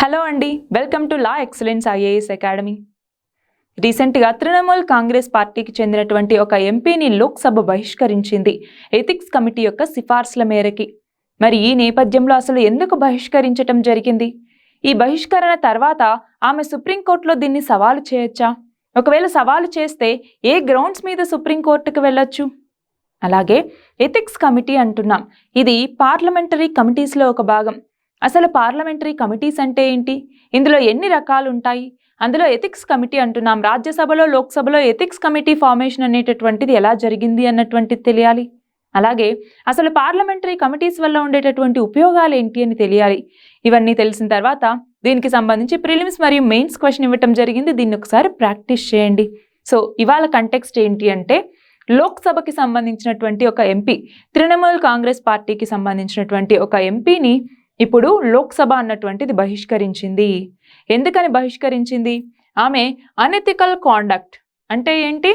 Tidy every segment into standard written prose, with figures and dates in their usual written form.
Hello అండి, welcome to law excellence IAS academy. రీసెంట్గా తృణమూల్ కాంగ్రెస్ పార్టీకి చెందినటువంటి ఒక ఎంపీని లోక్సభ బహిష్కరించింది ఎథిక్స్ కమిటీ యొక్క సిఫార్సుల మేరకి. మరి ఈ నేపథ్యంలో అసలు ఎందుకు బహిష్కరించటం జరిగింది? ఈ బహిష్కరణ తర్వాత ఆమె సుప్రీంకోర్టులో దీన్ని సవాలు చేయొచ్చా? ఒకవేళ సవాలు చేస్తే ఏ గ్రౌండ్స్ మీద సుప్రీంకోర్టుకు వెళ్ళొచ్చు? అలాగే ఎథిక్స్ కమిటీ అంటున్నాం, ఇది పార్లమెంటరీ కమిటీస్లో ఒక భాగం. అసలు పార్లమెంటరీ కమిటీస్ అంటే ఏంటి? ఇందులో ఎన్ని రకాలు ఉంటాయి? అందులో ఎథిక్స్ కమిటీ అంటున్నాం, రాజ్యసభలో లోక్సభలో ఎథిక్స్ కమిటీ ఫార్మేషన్ అనేటటువంటిది ఎలా జరిగింది అన్నటువంటిది తెలియాలి. అలాగే అసలు పార్లమెంటరీ కమిటీస్ వల్ల ఉండేటటువంటి ఉపయోగాలు ఏంటి అని తెలియాలి. ఇవన్నీ తెలిసిన తర్వాత దీనికి సంబంధించి ప్రిలిమ్స్ మరియు మెయిన్స్ క్వశ్చన్ ఇవ్వటం జరిగింది. దీన్ని ఒకసారి ప్రాక్టీస్ చేయండి. సో ఇవాళ కంటెక్స్ట్ ఏంటి అంటే, లోక్సభకి సంబంధించినటువంటి ఒక ఎంపీ, తృణమూల్ కాంగ్రెస్ పార్టీకి సంబంధించినటువంటి ఒక ఎంపీని ఇప్పుడు లోక్సభ అన్నటువంటిది బహిష్కరించింది. ఎందుకని బహిష్కరించింది? ఆమె అనెథికల్ కాండక్ట్ అంటే ఏంటి?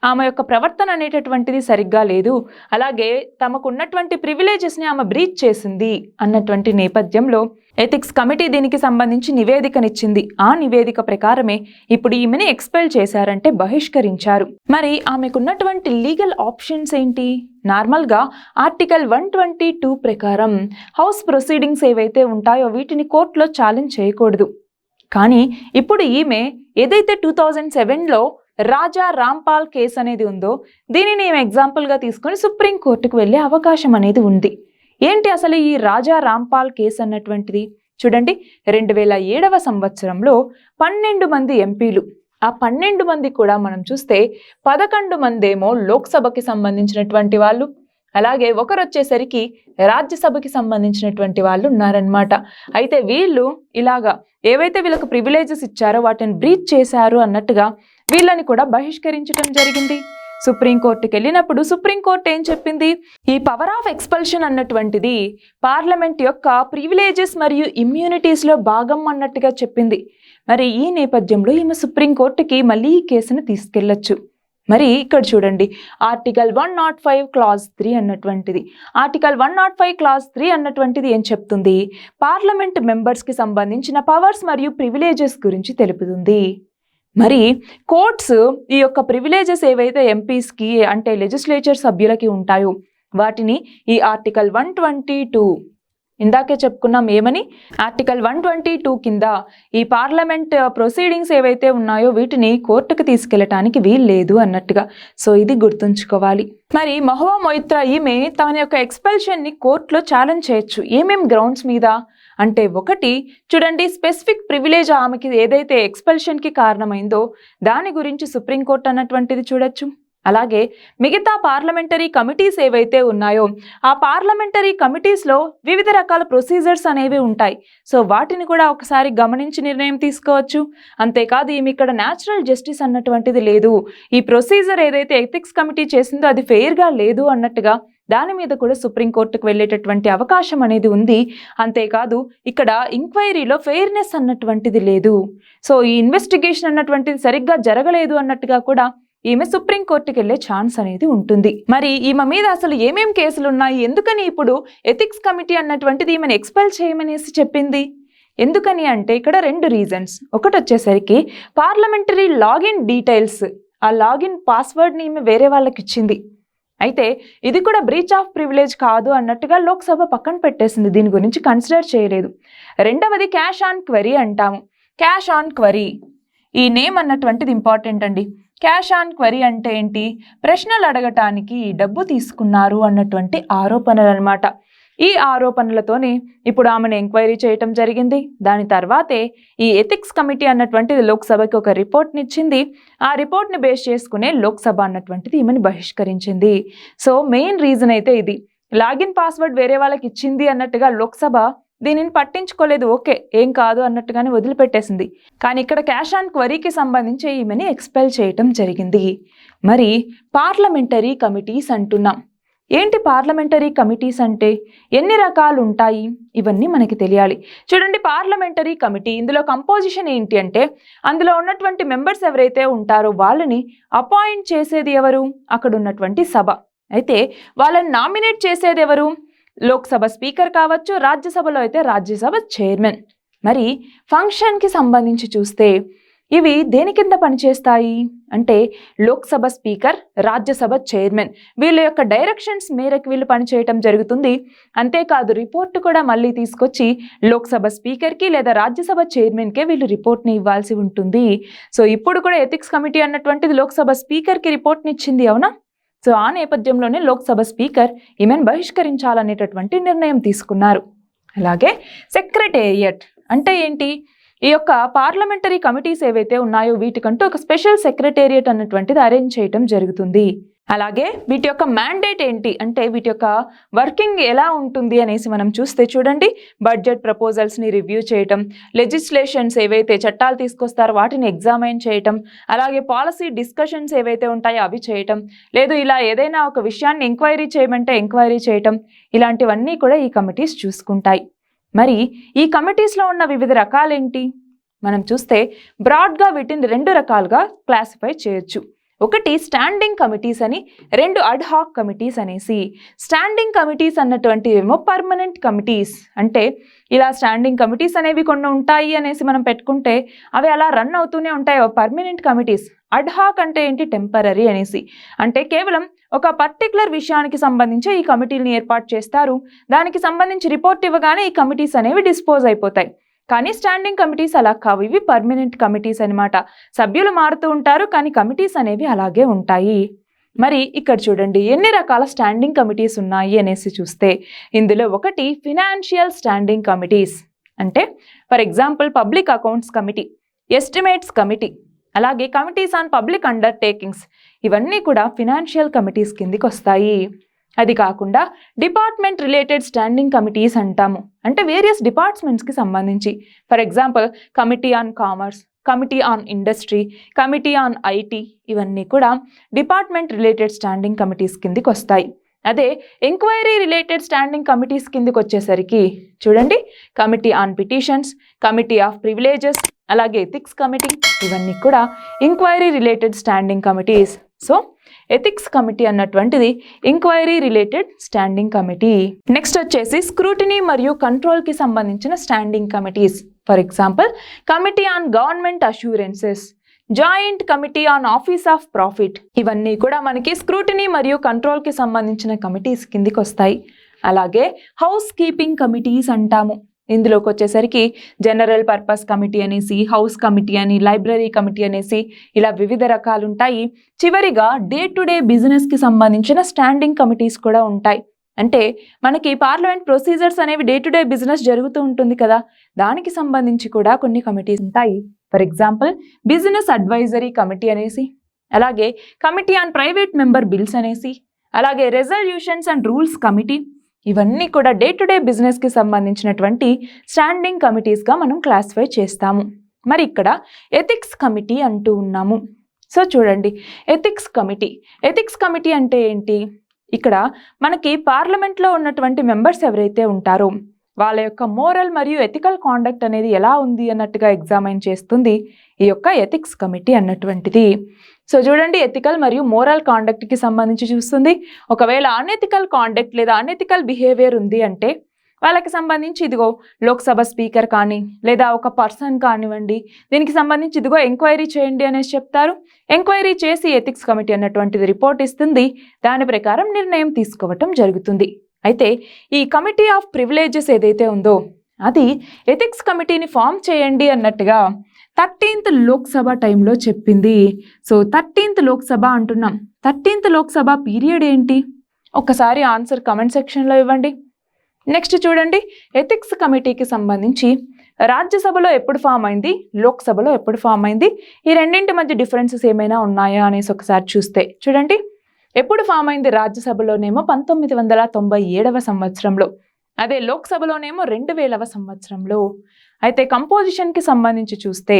ఆమె యొక్క ప్రవర్తన అనేటటువంటిది సరిగ్గా లేదు, అలాగే తమకు ఉన్నటువంటి ప్రివిలేజెస్ని ఆమె బ్రీచ్ చేసింది అన్నటువంటి నేపథ్యంలో ఎథిక్స్ కమిటీ దీనికి సంబంధించి నివేదికనిచ్చింది. ఆ నివేదిక ప్రకారమే ఇప్పుడు ఈమెని ఎక్స్పెల్ చేశారంటే బహిష్కరించారు. మరి ఆమెకున్నటువంటి లీగల్ ఆప్షన్స్ ఏంటి? నార్మల్గా ఆర్టికల్ 122 ప్రకారం హౌస్ ప్రొసీడింగ్స్ ఏవైతే ఉంటాయో వీటిని కోర్టులో ఛాలెంజ్ చేయకూడదు. కానీ ఇప్పుడు ఈమె ఏదైతే 2007లో రాజా రాంపాల్ కేసు అనేది ఉందో దీనిని ఈమె ఎగ్జాంపుల్గా తీసుకొని సుప్రీంకోర్టుకు వెళ్ళే అవకాశం అనేది ఉంది. ఏంటి అసలు ఈ రాజా రాంపాల్ కేసు అన్నటువంటిది? చూడండి, 2007వ సంవత్సరంలో 12 మంది ఎంపీలు, ఆ 12 మంది కూడా మనం చూస్తే 11 మంది ఏమో లోక్సభకి సంబంధించినటువంటి వాళ్ళు, అలాగే ఒకరు వచ్చేసరికి రాజ్యసభకి సంబంధించినటువంటి వాళ్ళు ఉన్నారనమాట. అయితే వీళ్ళు ఇలాగా ఏవైతే వీళ్ళకు ప్రివిలేజెస్ ఇచ్చారో వాటిని బ్రీచ్ చేశారు అన్నట్టుగా వీళ్ళని కూడా బహిష్కరించడం జరిగింది. సుప్రీంకోర్టుకి వెళ్ళినప్పుడు సుప్రీంకోర్టు ఏం చెప్పింది? ఈ పవర్ ఆఫ్ ఎక్స్పల్షన్ అన్నటువంటిది పార్లమెంట్ యొక్క ప్రివిలేజెస్ మరియు ఇమ్యూనిటీస్లో భాగం అన్నట్టుగా చెప్పింది. మరి ఈ నేపథ్యంలో ఈమె సుప్రీంకోర్టుకి మళ్ళీ ఈ కేసును తీసుకెళ్లొచ్చు. మరి ఇక్కడ చూడండి, ఆర్టికల్ 105 క్లాజ్ 3 అన్నటువంటిది, ఆర్టికల్ 105 క్లాజ్ 3 అన్నటువంటిది ఏం చెప్తుంది? పార్లమెంట్ మెంబర్స్కి సంబంధించిన పవర్స్ మరియు ప్రివిలేజెస్ గురించి తెలుపుతుంది. మరి కోర్ట్స్ ఈ యొక్క ప్రివిలేజెస్ ఏవైతే ఎంపీస్కి అంటే లెజిస్లేచర్ సభ్యులకి ఉంటాయో వాటిని ఈ ఆర్టికల్ 122 ఇందాకే చెప్పుకున్నాం ఏమని, ఆర్టికల్ 122 కింద ఈ పార్లమెంట్ ప్రొసీడింగ్స్ ఏవైతే ఉన్నాయో వీటిని కోర్టుకు తీసుకెళ్ళటానికి వీల్లేదు అన్నట్టుగా. సో ఇది గుర్తుంచుకోవాలి. మరి మహువా మొయిత్రా ఈమె తన యొక్క ఎక్స్పెల్షన్ని కోర్టులో ఛాలెంజ్ చేయొచ్చు. ఏమేం గ్రౌండ్స్ మీద అంటే, ఒకటి చూడండి, స్పెసిఫిక్ ప్రివిలేజ్ ఆమెకి ఏదైతే ఎక్స్పెల్షన్కి కారణమైందో దాని గురించి సుప్రీంకోర్టు అన్నటువంటిది చూడొచ్చు. అలాగే మిగతా పార్లమెంటరీ కమిటీస్ ఏవైతే ఉన్నాయో ఆ పార్లమెంటరీ కమిటీస్లో వివిధ రకాల ప్రొసీజర్స్ అనేవి ఉంటాయి. సో వాటిని కూడా ఒకసారి గమనించి నిర్ణయం తీసుకోవచ్చు. అంతేకాదు ఈమె ఇక్కడ న్యాచురల్ జస్టిస్ అన్నటువంటిది లేదు, ఈ ప్రొసీజర్ ఏదైతే ఎథిక్స్ కమిటీ చేసిందో అది ఫెయిర్గా లేదు అన్నట్టుగా దాని మీద కూడా సుప్రీంకోర్టుకు వెళ్ళేటటువంటి అవకాశం అనేది ఉంది. అంతేకాదు ఇక్కడ ఇంక్వైరీలో ఫెయిర్నెస్ అన్నటువంటిది లేదు, సో ఈ ఇన్వెస్టిగేషన్ అన్నటువంటిది సరిగ్గా జరగలేదు అన్నట్టుగా కూడా ఈమె సుప్రీంకోర్టుకి వెళ్ళే ఛాన్స్ అనేది ఉంటుంది. మరి ఈమె మీద అసలు ఏమేం కేసులు ఉన్నాయి? ఎందుకని ఇప్పుడు ఎథిక్స్ కమిటీ అన్నటువంటిది ఈమెను ఎక్స్పెల్ చేయమనేసి చెప్పింది? ఎందుకని అంటే ఇక్కడ 2 రీజన్స్. ఒకటి వచ్చేసరికి పార్లమెంటరీ లాగిన్ డీటెయిల్స్, ఆ లాగిన్ పాస్వర్డ్ని ఈమె వేరే వాళ్ళకి ఇచ్చింది. అయితే ఇది కూడా బ్రీచ్ ఆఫ్ ప్రివిలేజ్ కాదు అన్నట్టుగా లోక్సభ పక్కన పెట్టేసింది, దీని గురించి కన్సిడర్ చేయలేదు. రెండవది క్యాష్ ఆన్ క్వరీ అంటాము. క్యాష్ ఆన్ క్వరీ ఈ నేమ్ అన్నటువంటిది ఇంపార్టెంట్ అండి. క్యాష్ ఆన్ క్వరీ అంటే ఏంటి? ప్రశ్నలు అడగటానికి డబ్బు తీసుకున్నారు అన్నటువంటి ఆరోపణలు అనమాట. ఈ ఆరోపణలతోనే ఇప్పుడు ఆమెను ఎంక్వైరీ చేయటం జరిగింది. దాని తర్వాతే ఈ ఎథిక్స్ కమిటీ అన్నటువంటిది లోక్సభకి ఒక రిపోర్ట్ని ఇచ్చింది. ఆ రిపోర్ట్ని బేస్ చేసుకునే లోక్సభ అన్నటువంటిది ఈమెను బహిష్కరించింది. సో మెయిన్ రీజన్ అయితే ఇది. లాగిన్ పాస్వర్డ్ వేరే వాళ్ళకి ఇచ్చింది అన్నట్టుగా లోక్సభ దీనిని పట్టించుకోలేదు, ఓకే ఏం కాదు అన్నట్టుగానే వదిలిపెట్టేసింది. కానీ ఇక్కడ క్యాష్ ఆన్ క్వరీకి సంబంధించి ఈమెని ఎక్స్పెల్ చేయటం జరిగింది. మరి పార్లమెంటరీ కమిటీస్ అంటున్నాం. ఏంటి పార్లమెంటరీ కమిటీస్ అంటే? ఎన్ని రకాలు ఉంటాయి? ఇవన్నీ మనకి తెలియాలి. చూడండి, పార్లమెంటరీ కమిటీ ఇందులో కంపోజిషన్ ఏంటి అంటే, అందులో ఉన్నటువంటి మెంబర్స్ ఎవరైతే ఉంటారో వాళ్ళని అపాయింట్ చేసేది ఎవరు? అక్కడ ఉన్నటువంటి సభ. అయితే వాళ్ళని నామినేట్ చేసేది ఎవరు? లోక్సభ స్పీకర్ కావచ్చు, రాజ్యసభలో అయితే రాజ్యసభ చైర్మన్. మరి ఫంక్షన్కి సంబంధించి చూస్తే ఇవి దేని కింద పనిచేస్తాయి అంటే లోక్సభ స్పీకర్, రాజ్యసభ చైర్మన్ వీళ్ళ యొక్క డైరెక్షన్స్ మేరకు వీళ్ళు పనిచేయటం జరుగుతుంది. అంతేకాదు రిపోర్ట్ కూడా మళ్ళీ తీసుకొచ్చి లోక్సభ స్పీకర్కి లేదా రాజ్యసభ చైర్మన్కే వీళ్ళు రిపోర్ట్ని ఇవ్వాల్సి ఉంటుంది. సో ఇప్పుడు కూడా ఎథిక్స్ కమిటీ అన్నటువంటిది లోక్సభ స్పీకర్కి రిపోర్ట్ని ఇచ్చింది, అవునా? సో ఆ నేపథ్యంలోనే లోక్సభ స్పీకర్ ఈమెను బహిష్కరించాలనేటటువంటి నిర్ణయం తీసుకున్నారు. అలాగే సెక్రటేరియట్ అంటే ఏంటి? ఈ యొక్క పార్లమెంటరీ కమిటీస్ ఏవైతే ఉన్నాయో వీటికంటూ ఒక స్పెషల్ సెక్రటేరియట్ అన్నటువంటిది అరేంజ్ చేయటం జరుగుతుంది. అలాగే వీటి యొక్క మ్యాండేట్ ఏంటి అంటే వీటి యొక్క వర్కింగ్ ఎలా ఉంటుంది అనేసి మనం చూస్తే చూడండి, బడ్జెట్ ప్రపోజల్స్ని రివ్యూ చేయటం, లెజిస్లేషన్స్ ఏవైతే చట్టాలు తీసుకొస్తారో వాటిని ఎగ్జామైన్ చేయటం, అలాగే పాలసీ డిస్కషన్స్ ఏవైతే ఉంటాయో అవి చేయటం, లేదు ఇలా ఏదైనా ఒక విషయాన్ని ఎంక్వైరీ చేయమంటే ఎంక్వైరీ చేయటం, ఇలాంటివన్నీ కూడా ఈ కమిటీస్ చూసుకుంటాయి. మరి ఈ కమిటీస్లో ఉన్న వివిధ రకాలేంటి మనం చూస్తే బ్రాడ్గా వీటిని 2 రకాలుగా క్లాసిఫై చేయొచ్చు. ఒకటి స్టాండింగ్ కమిటీస్ అని, 2 అడ్హాక్ కమిటీస్ అనేసి. స్టాండింగ్ కమిటీస్ అన్నటువంటివేమో పర్మనెంట్ కమిటీస్, అంటే ఇలా స్టాండింగ్ కమిటీస్ అనేవి కొన్ని ఉంటాయి అనేసి మనం పెట్టుకుంటే అవి అలా రన్ అవుతూనే ఉంటాయి, పర్మనెంట్ కమిటీస్. అడ్హాక్ అంటే ఏంటి? టెంపరరీ అనేసి, అంటే కేవలం ఒక పర్టికులర్ విషయానికి సంబంధించి ఈ కమిటీని ఏర్పాటు చేస్తారు, దానికి సంబంధించి రిపోర్ట్ ఇవ్వగానే ఈ కమిటీస్ అనేవి డిస్పోజ్ అయిపోతాయి. కానీ స్టాండింగ్ కమిటీస్ అలా కావు, ఇవి పర్మనెంట్ కమిటీస్ అనమాట. సభ్యులు మారుతూ ఉంటారు కానీ కమిటీస్ అనేవి అలాగే ఉంటాయి. మరి ఇక్కడ చూడండి ఎన్ని రకాల స్టాండింగ్ కమిటీస్ ఉన్నాయి అనేసి చూస్తే ఇందులో ఒకటి ఫినాన్షియల్ స్టాండింగ్ కమిటీస్, అంటే for example public accounts committee, estimates committee, అలాగే కమిటీస్ ఆన్ పబ్లిక్ అండర్టేకింగ్స్, ఇవన్నీ కూడా ఫినాన్షియల్ కమిటీస్ కిందికి వస్తాయి. అది కాకుండా డిపార్ట్మెంట్ రిలేటెడ్ స్టాండింగ్ కమిటీస్ అంటాము, అంటే వేరియస్ డిపార్ట్మెంట్స్కి సంబంధించి. For example committee on commerce, committee on industry, committee on IT, ఇవన్నీ కూడా డిపార్ట్మెంట్ రిలేటెడ్ స్టాండింగ్ కమిటీస్ కిందికి వస్తాయి. అదే ఎంక్వైరీ రిలేటెడ్ స్టాండింగ్ కమిటీస్ కిందికి వచ్చేసరికి చూడండి, committee on petitions, committee of privileges, అలాగే ఎథిక్స్ కమిటీ, ఇవన్నీ కూడా enquiry related standing committees. So ethics committee అన్నటువంటిది enquiry related standing committee. Next వచ్చేసి స్క్రూటినీ మరియు కంట్రోల్కి సంబంధించిన standing committees. For example committee on government assurances, joint committee on office of profit, ఇవన్నీ కూడా మనకి స్క్రూటినీ మరియు కంట్రోల్కి సంబంధించిన కమిటీస్ కిందికి వస్తాయి. అలాగే హౌస్ కీపింగ్ కమిటీస్ అంటాము. ఇందులోకి వచ్చేసరికి జనరల్ పర్పస్ కమిటీ అనేసి, హౌస్ కమిటీ అని, లైబ్రరీ కమిటీ అనేసి, ఇలా వివిధ రకాలు ఉంటాయి. చివరిగా డే టు డే బిజినెస్కి సంబంధించిన స్టాండింగ్ కమిటీస్ కూడా ఉంటాయి. అంటే మనకి పార్లమెంట్ ప్రొసీజర్స్ అనేవి డే టు డే బిజినెస్ జరుగుతూ ఉంటుంది కదా, దానికి సంబంధించి కూడా కొన్ని కమిటీస్ ఉంటాయి. For example business advisory committee అనేసి, అలాగే committee on private member bills అనేసి, అలాగే రెజల్యూషన్స్ అండ్ రూల్స్ కమిటీ, ఇవన్నీ కూడా డే టు డే బిజినెస్కి సంబంధించినటువంటి స్టాండింగ్ కమిటీస్గా మనం క్లాసిఫై చేస్తాము. మరి ఇక్కడ ఎథిక్స్ కమిటీ అంటూ ఉన్నాము. సో చూడండి, ఎథిక్స్ కమిటీ అంటే ఏంటి? ఇక్కడ మనకి పార్లమెంట్లో ఉన్నటువంటి మెంబర్స్ ఎవరైతే ఉంటారో వాళ్ళ యొక్క మోరల్ మరియు ఎథికల్ కాండక్ట్ అనేది ఎలా ఉంది అన్నట్టుగా ఎగ్జామైన్ చేస్తుంది ఈ యొక్క ఎథిక్స్ కమిటీ అన్నటువంటిది. సో చూడండి, ఎథికల్ మరియు మోరల్ కాండక్ట్కి సంబంధించి చూస్తుంది. ఒకవేళ అనెథికల్ కాండక్ట్ లేదా అనెథికల్ బిహేవియర్ ఉంది అంటే వాళ్ళకి సంబంధించి ఇదిగో లోక్సభ స్పీకర్ కానీ లేదా ఒక పర్సన్ కానివ్వండి, దీనికి సంబంధించి ఇదిగో ఎంక్వైరీ చేయండి అనేసి చెప్తారు. ఎంక్వైరీ చేసి ఎథిక్స్ కమిటీ అన్నటువంటిది రిపోర్ట్ ఇస్తుంది, దాని ప్రకారం నిర్ణయం తీసుకోవటం జరుగుతుంది. అయితే ఈ కమిటీ ఆఫ్ ప్రివిలేజెస్ ఏదైతే ఉందో అది ఎథిక్స్ కమిటీని ఫామ్ చేయండి అన్నట్టుగా 13th లోక్సభ టైంలో చెప్పింది. సో 13th లోక్సభ అంటున్నాం. 13th లోక్సభ పీరియడ్ ఏంటి? ఒకసారి ఆన్సర్ కమెంట్ సెక్షన్లో ఇవ్వండి. నెక్స్ట్ చూడండి, ఎథిక్స్ కమిటీకి సంబంధించి రాజ్యసభలో ఎప్పుడు ఫామ్ అయింది, లోక్సభలో ఎప్పుడు ఫామ్ అయింది, ఈ రెండింటి మధ్య డిఫరెన్సెస్ ఏమైనా ఉన్నాయా అనేసి ఒకసారి చూస్తే చూడండి, ఎప్పుడు ఫామ్ అయింది రాజ్యసభలోనేమో 1997వ సంవత్సరంలో, అదే లోక్సభలోనేమో 2000వ సంవత్సరంలో. అయితే కంపోజిషన్కి సంబంధించి చూస్తే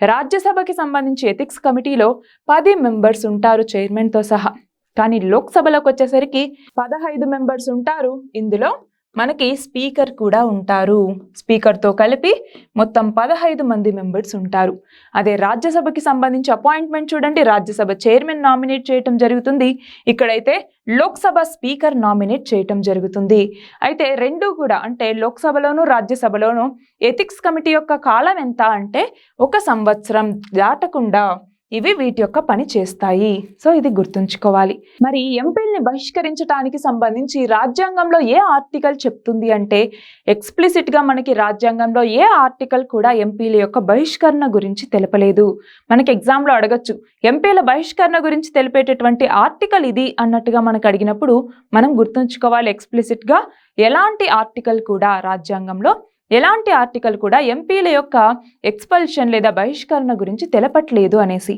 రాజ్యసభకి సంబంధించి ఎథిక్స్ కమిటీలో 10 మెంబర్స్ ఉంటారు చైర్మన్తో సహా, కానీ లోక్సభలోకి వచ్చేసరికి 15 మెంబర్స్ ఉంటారు. ఇందులో మనకి స్పీకర్ కూడా ఉంటారు. స్పీకర్తో కలిపి మొత్తం 15 మంది మెంబర్స్ ఉంటారు. అదే రాజ్యసభకి సంబంధించి అపాయింట్మెంట్ చూడండి, రాజ్యసభ చైర్మన్ నామినేట్ చేయటం జరుగుతుంది. ఇక్కడైతే లోక్సభ స్పీకర్ నామినేట్ చేయటం జరుగుతుంది. అయితే రెండు కూడా అంటే లోక్సభలోను రాజ్యసభలోను ఎథిక్స్ కమిటీ యొక్క కాలం ఎంత అంటే 1 సంవత్సరం దాటకుండా ఇవి వీటి యొక్క పని చేస్తాయి. సో ఇది గుర్తుంచుకోవాలి. మరి ఎంపీల్ని బహిష్కరించడానికి సంబంధించి రాజ్యాంగంలో ఏ ఆర్టికల్ చెప్తుంది అంటే ఎక్స్ప్లిసిట్గా మనకి రాజ్యాంగంలో ఏ ఆర్టికల్ కూడా ఎంపీల యొక్క బహిష్కరణ గురించి తెలపలేదు. మనకి ఎగ్జామ్లో అడగచ్చు, ఎంపీల బహిష్కరణ గురించి తెలిపేటటువంటి ఆర్టికల్ ఇది అన్నట్టుగా మనకు అడిగినప్పుడు మనం గుర్తుంచుకోవాలి, ఎక్స్ప్లిసిట్గా ఎలాంటి ఆర్టికల్ కూడా రాజ్యాంగంలో ఎలాంటి ఆర్టికల్ కూడా ఎంపీల యొక్క ఎక్స్పల్షన్ లేదా బహిష్కరణ గురించి తెలపట్లేదు అనేసి.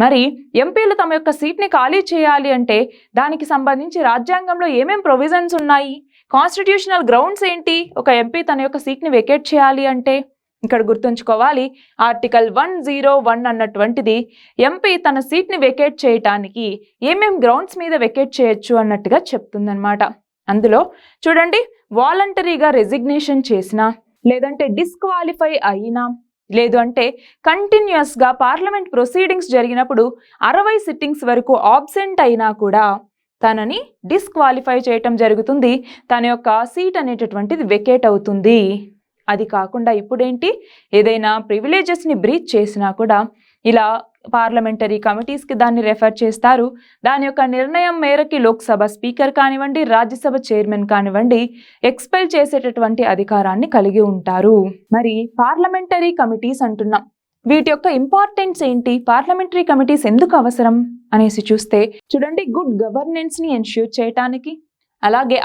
మరి ఎంపీలు తమ యొక్క సీట్ని ఖాళీ చేయాలి అంటే దానికి సంబంధించి రాజ్యాంగంలో ఏమేం ప్రొవిజన్స్ ఉన్నాయి, కాన్స్టిట్యూషనల్ గ్రౌండ్స్ ఏంటి, ఒక ఎంపీ తన యొక్క సీట్ని వెకేట్ చేయాలి అంటే ఇక్కడ గుర్తుంచుకోవాలి, ఆర్టికల్ 101 అన్నటువంటిది ఎంపీ తన సీట్ని వెకేట్ చేయటానికి ఏమేం గ్రౌండ్స్ మీద వెకేట్ చేయొచ్చు అన్నట్టుగా చెప్తుందన్నమాట. అందులో చూడండి, వాలంటరీగా రెసిగ్నేషన్ చేసినా, లేదంటే డిస్క్వాలిఫై అయినా, లేదు అంటే కంటిన్యూస్గా పార్లమెంట్ ప్రొసీడింగ్స్ జరిగినప్పుడు 60 సిట్టింగ్స్ వరకు ఆబ్సెంట్ అయినా కూడా తనని డిస్క్వాలిఫై చేయటం జరుగుతుంది. తన యొక్క సీట్ అనేటటువంటిది వెకేట్ అవుతుంది. అది కాకుండా ఇప్పుడేంటి, ఏదైనా ప్రివిలేజెస్ని బ్రీచ్ చేసినా కూడా ఇలా పార్లమెంటరీ కమిటీస్కి దాన్ని రెఫర్ చేస్తారు. దాని యొక్క నిర్ణయం మేరకి లోక్సభ స్పీకర్ కానివ్వండి, రాజ్యసభ చైర్మన్ కానివ్వండి ఎక్స్పెల్ చేసేటటువంటి అధికారాన్ని కలిగి ఉంటారు. మరి పార్లమెంటరీ కమిటీస్ అంటున్నాం, వీటి యొక్క ఇంపార్టెన్స్ ఏంటి, పార్లమెంటరీ కమిటీస్ ఎందుకు అవసరం అనేసి చూస్తే చూడండి, గుడ్ గవర్నెన్స్ని ఎన్ష్యూర్ చేయటానికి, అలాగే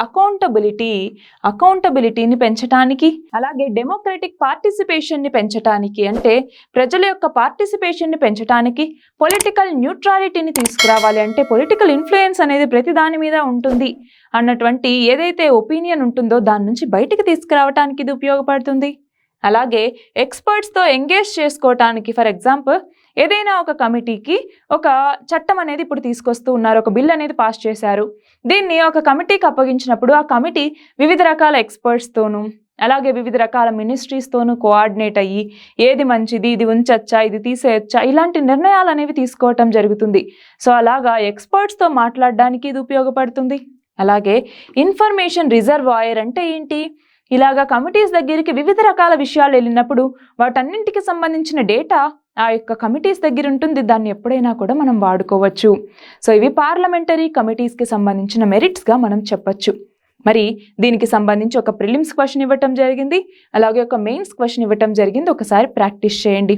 అకౌంటబిలిటీని పెంచడానికి, అలాగే డెమోక్రటిక్ పార్టిసిపేషన్ని పెంచడానికి అంటే ప్రజల యొక్క పార్టిసిపేషన్ని పెంచడానికి, పొలిటికల్ న్యూట్రాలిటీని తీసుకురావాలి అంటే పొలిటికల్ ఇన్ఫ్లుయెన్స్ అనేది ప్రతి దాని మీద ఉంటుంది అన్నటువంటి ఏదైతే ఒపీనియన్ ఉంటుందో దాని నుంచి బయటికి తీసుకురావడానికి ఇది ఉపయోగపడుతుంది. అలాగే ఎక్స్పర్ట్స్తో ఎంగేజ్ చేసుకోవటానికి, ఫర్ ఎగ్జాంపుల్ ఏదైనా ఒక కమిటీకి ఒక చట్టం అనేది ఇప్పుడు తీసుకొస్తూ ఉన్నారు, ఒక బిల్ అనేది పాస్ చేశారు, దీన్ని ఒక కమిటీకి అప్పగించినప్పుడు ఆ కమిటీ వివిధ రకాల ఎక్స్పర్ట్స్తోనూ అలాగే వివిధ రకాల మినిస్ట్రీస్తోనూ కోఆర్డినేట్ అయ్యి ఏది మంచిది, ఇది ఉంచచ్చా, ఇది తీసేయచ్చా, ఇలాంటి నిర్ణయాలు అనేవి తీసుకోవటం జరుగుతుంది. సో అలాగా ఎక్స్పర్ట్స్తో మాట్లాడడానికి ఇది ఉపయోగపడుతుంది. అలాగే ఇన్ఫర్మేషన్ రిజర్వాయర్ అంటే ఏంటి, ఇలాగా కమిటీస్ దగ్గరికి వివిధ రకాల విషయాలు వెళ్ళినప్పుడు వాటన్నింటికి సంబంధించిన డేటా ఆ యొక్క కమిటీస్ దగ్గర ఉంటుంది, దాన్ని ఎప్పుడైనా కూడా మనం వాడుకోవచ్చు. సో ఇవి పార్లమెంటరీ కమిటీస్కి సంబంధించిన మెరిట్స్గా మనం చెప్పచ్చు. మరి దీనికి సంబంధించి ఒక ప్రిలిమ్స్ క్వశ్చన్ ఇవ్వటం జరిగింది, అలాగే ఒక మెయిన్స్ క్వశ్చన్ ఇవ్వటం జరిగింది, ఒకసారి ప్రాక్టీస్ చేయండి.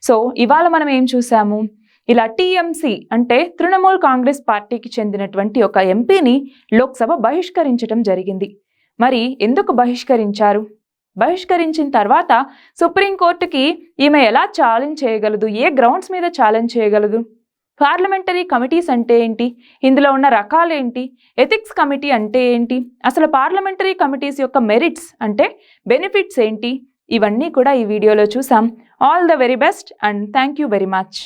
సో ఇవాళ మనం ఏం చూసాము, ఇలా టీఎంసీ అంటే తృణమూల్ కాంగ్రెస్ పార్టీకి చెందినటువంటి ఒక ఎంపీని లోక్సభ బహిష్కరించడం జరిగింది. మరి ఎందుకు బహిష్కరించారు, బహిష్కరించిన తర్వాత సుప్రీంకోర్టుకి ఈమె ఎలా ఛాలెంజ్ చేయగలదు, ఏ గ్రౌండ్స్ మీద ఛాలెంజ్ చేయగలదు, పార్లమెంటరీ కమిటీస్ అంటే ఏంటి, ఇందులో ఉన్న రకాలేంటి, ఎథిక్స్ కమిటీ అంటే ఏంటి, అసలు పార్లమెంటరీ కమిటీస్ యొక్క మెరిట్స్ అంటే బెనిఫిట్స్ ఏంటి, ఇవన్నీ కూడా ఈ వీడియోలో చూసాం. All the very best and thank you very much.